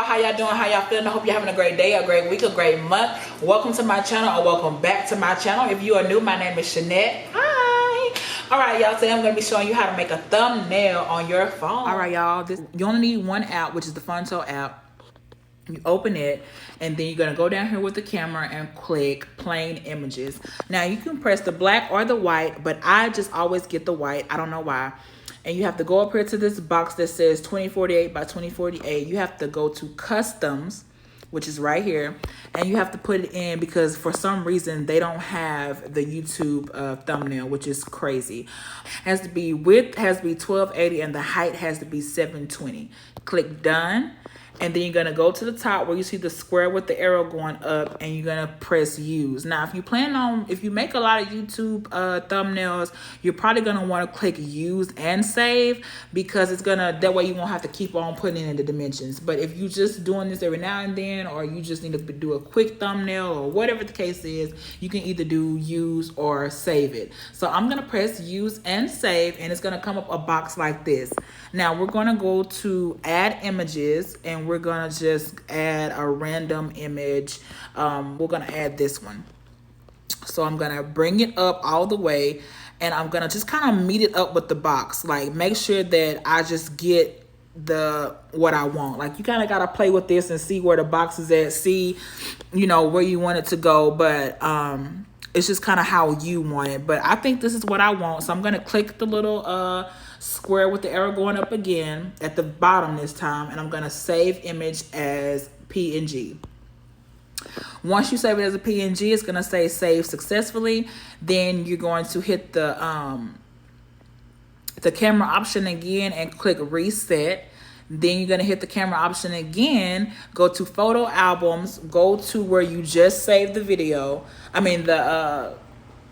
How y'all doing? How y'all feeling? I hope you're having a great day, a great week, a great month. Welcome to my channel, or welcome back to my channel. If you are new, my name is Shanette. Hi. All right, y'all. Today I'm going to be showing you how to make a thumbnail on your phone. All right, y'all. You only need one app, which is the Phonto app. You open it, and then you're going to go down here with the camera and click plain images. Now you can press the black or the white, but I just always get the white. I don't know why. And you have to go up here to this box that says 2048 by 2048. You have to go to customs, which is right here, and you have to put it in because for some reason they don't have the YouTube thumbnail, which is crazy. Has to be width has to be 1280 and the height has to be 720. Click done. And then you're going to go to the top where you see the square with the arrow going up, and you're going to press use. Now, if you make a lot of YouTube thumbnails, you're probably going to want to click use and save, because it's going to, that way you won't have to keep on putting in the dimensions. But if you just doing this every now and then, or you just need to do a quick thumbnail or whatever the case is, you can either do use or save it. So I'm going to press use and save, and it's going to come up a box like this. Now we're going to go to add images, and we're gonna just add a random image. We're gonna add this one. So I'm gonna bring it up all the way, and I'm gonna just kind of meet it up with the box. Like, make sure that I just get what I want. Like, you kind of gotta play with this and see where the box is at, see, you know, where you want it to go. But it's just kind of how you want it. But I think this is what I want, so I'm gonna click the little square with the arrow going up again at the bottom this time, and I'm going to save image as PNG. Once you save it as a PNG, it's going to say save successfully. Then you're going to hit the camera option again and click reset. Then you're going to hit the camera option again, go to photo albums, go to where you just saved the video, the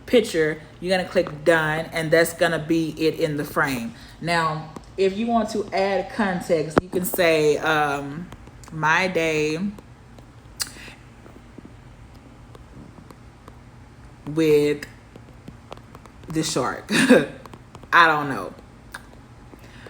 picture. You're gonna click done, and that's gonna be it in the frame. Now if you want to add context, you can say my day with the shark. I don't know,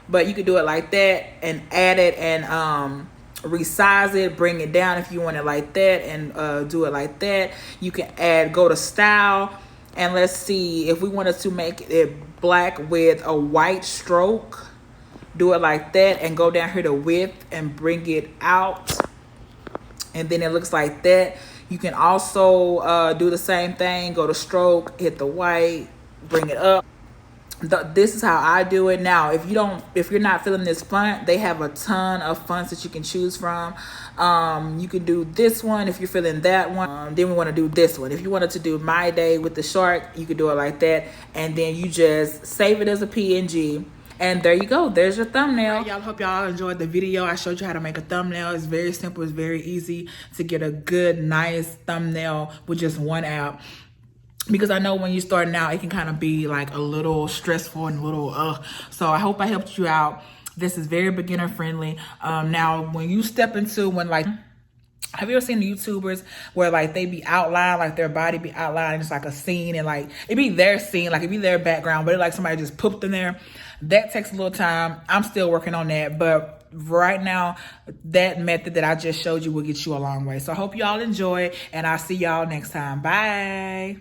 but you could do it like that and add it and resize it, bring it down if you want it like that, and do it like that. You can go to style, and let's see if we wanted to make it black with a white stroke. Do it like that, and go down here to width and bring it out, and then it looks like that. You can also do the same thing. Go to stroke, hit the white, bring it up. This is how I do it. Now, if you're not feeling this font, they have a ton of fonts that you can choose from. You can do this one if you're feeling that one. Then we want to do this one. If you wanted to do my day with the shark, you could do it like that, and then you just save it as a PNG. And there you go. There's your thumbnail. Right, y'all, hope y'all enjoyed the video. I showed you how to make a thumbnail. It's very simple. It's very easy to get a good, nice thumbnail with just one app. Because I know when you're starting out, it can kind of be like a little stressful and a little So I hope I helped you out. This is very beginner friendly. Now, when you step into have you ever seen the YouTubers where like they be outlined, like their body be outlined, it's like a scene, and like it be their scene, like it be their background, but it like somebody just pooped in there. That takes a little time. I'm still working on that, but right now that method that I just showed you will get you a long way. So I hope y'all enjoy, and I'll see y'all next time. Bye.